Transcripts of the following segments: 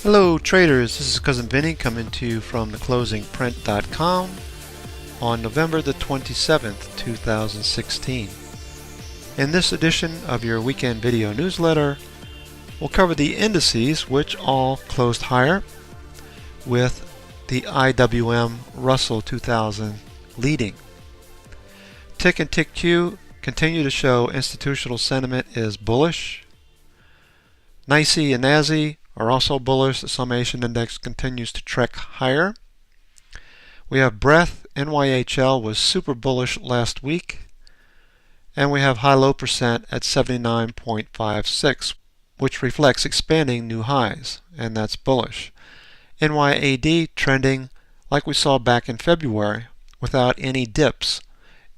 Hello traders, this is Cousin Vinny coming to you from theclosingprint.com on November the 27th, 2016. In this edition of your weekend video newsletter, we'll cover the indices which all closed higher, with the IWM Russell 2000 leading. Tick and Tick Q continue to show institutional sentiment is bullish. NYSE and NASI are also bullish. The summation index continues to trek higher. We have Breath. NYHL was super bullish last week. And we have high-low percent at 79.56, which reflects expanding new highs, and that's bullish. NYAD trending like we saw back in February without any dips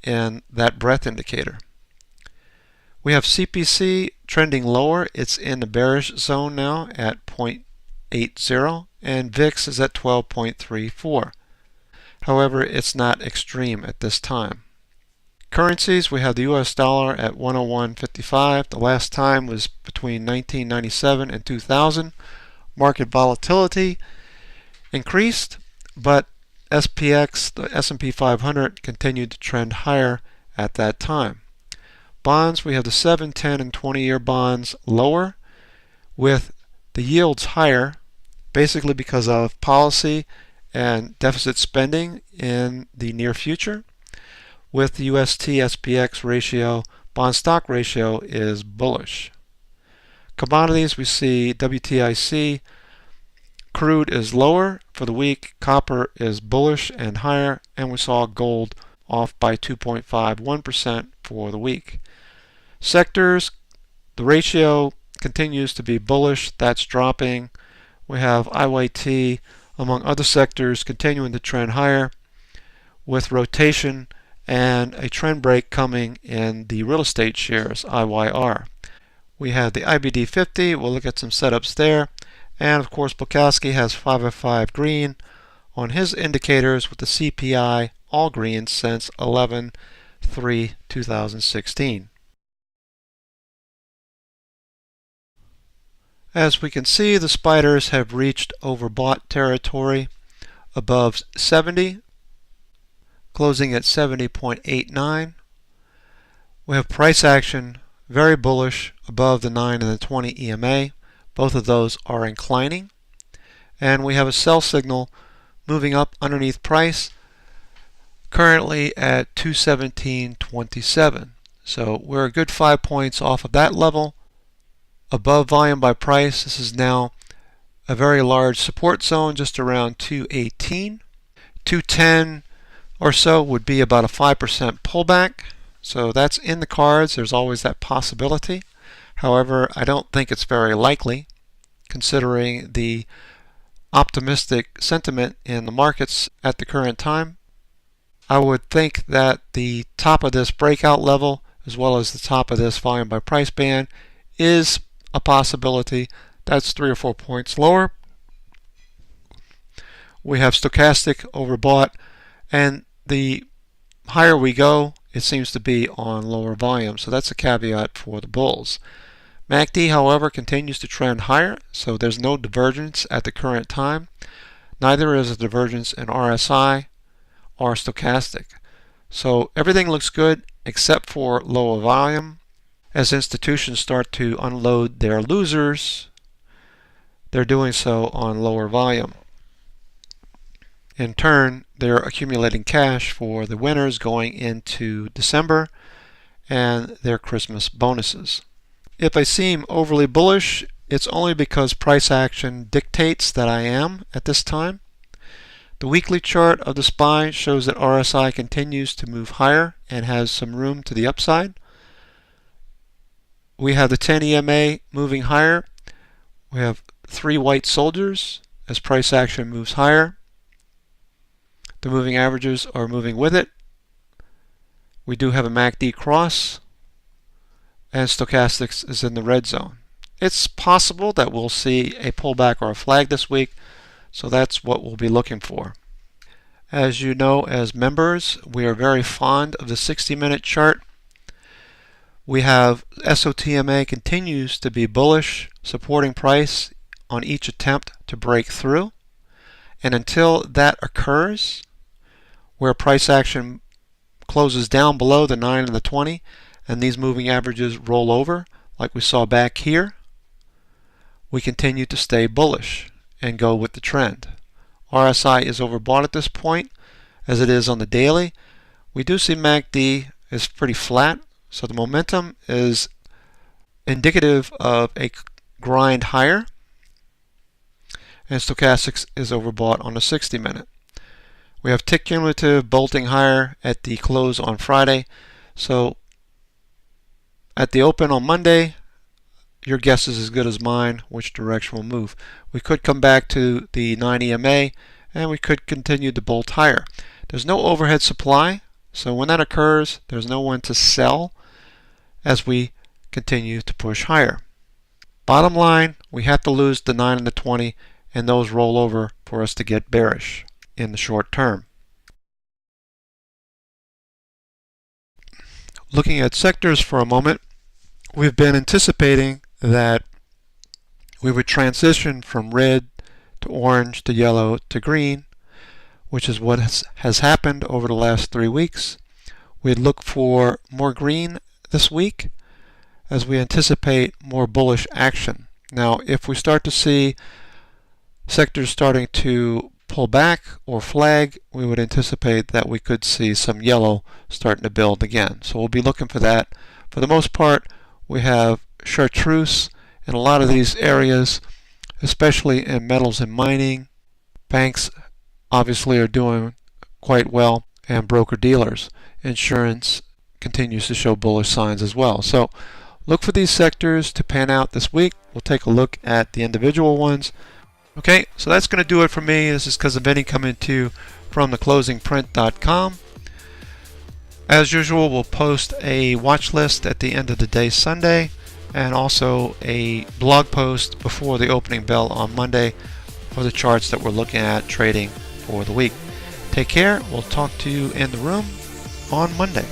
in that breadth indicator. We have CPC trending lower. It's in the bearish zone now at 0.80, and VIX is at 12.34. However, it's not extreme at this time. Currencies, we have the US dollar at 101.55. The last time was between 1997 and 2000. Market volatility increased, but SPX, the S&P 500, continued to trend higher at that time. Bonds, we have the 7, 10, and 20-year bonds lower, with the yields higher, basically because of policy and deficit spending in the near future. With the UST SPX ratio, bond stock ratio is bullish. Commodities, we see WTIC, crude is lower for the week, copper is bullish and higher, and we saw gold off by 2.51% for the week. Sectors, the ratio continues to be bullish. That's dropping. We have IYT, among other sectors, continuing to trend higher with rotation and a trend break coming in the real estate shares, IYR. We have the IBD 50. We'll look at some setups there. And of course, Bukowski has 505 green on his indicators, with the CPI all green since 11/3/2016. As we can see, the spiders have reached overbought territory above 70, closing at 70.89. We have price action very bullish above the 9 and the 20 EMA. Both of those are inclining. And we have a sell signal moving up underneath price, currently at 217.27. So we're a good 5 points off of that level. Above volume by price, this is now a very large support zone, just around 218. 210 or so would be about a 5% pullback. So that's in the cards. There's always that possibility. However, I don't think it's very likely, considering the optimistic sentiment in the markets at the current time. I would think that the top of this breakout level, as well as the top of this volume by price band, is a possibility. That's 3 or 4 points lower. We have stochastic overbought, and the higher we go, it seems to be on lower volume. So that's a caveat for the bulls. MACD, however, continues to trend higher, so there's no divergence at the current time. Neither is a divergence in RSI or stochastic. So everything looks good except for lower volume. As institutions start to unload their losers, they're doing so on lower volume. In turn, they're accumulating cash for the winners going into December and their Christmas bonuses. If I seem overly bullish, it's only because price action dictates that I am at this time. The weekly chart of the SPY shows that RSI continues to move higher and has some room to the upside. We have the 10 EMA moving higher. We have 3 white soldiers as price action moves higher. The moving averages are moving with it. We do have a MACD cross, and stochastics is in the red zone. It's possible that we'll see a pullback or a flag this week, so that's what we'll be looking for. As you know, as members, we are very fond of the 60-minute chart. We have SOTMA continues to be bullish, supporting price on each attempt to break through. And until that occurs, where price action closes down below the 9 and the 20, and these moving averages roll over, like we saw back here, we continue to stay bullish and go with the trend. RSI is overbought at this point, as it is on the daily. We do see MACD is pretty flat, so the momentum is indicative of a grind higher, and stochastics is overbought on the 60-minute. We have tick cumulative bolting higher at the close on Friday, so at the open on Monday, your guess is as good as mine which direction will move. We could come back to the 9 EMA, and we could continue to bolt higher. There's no overhead supply, so when that occurs, there's no one to sell as we continue to push higher. Bottom line, we have to lose the 9 and the 20, and those roll over for us to get bearish in the short term. Looking at sectors for a moment, we've been anticipating that we would transition from red to orange to yellow to green, which is what has happened over the last 3 weeks. We'd look for more green this week as we anticipate more bullish action. Now, if we start to see sectors starting to pull back or flag, we would anticipate that we could see some yellow starting to build again. So we'll be looking for that. For the most part, we have chartreuse in a lot of these areas, especially in metals and mining. Banks obviously are doing quite well, and broker-dealers. Insurance continues to show bullish signs as well. So look for these sectors to pan out this week. We'll take a look at the individual ones. Okay, so that's going to do it for me. This is Cousin Vinny coming to you from theclosingprint.com. As usual, we'll post a watch list at the end of the day Sunday, and also a blog post before the opening bell on Monday for the charts that we're looking at trading for the week. Take care. We'll talk to you in the room on Monday.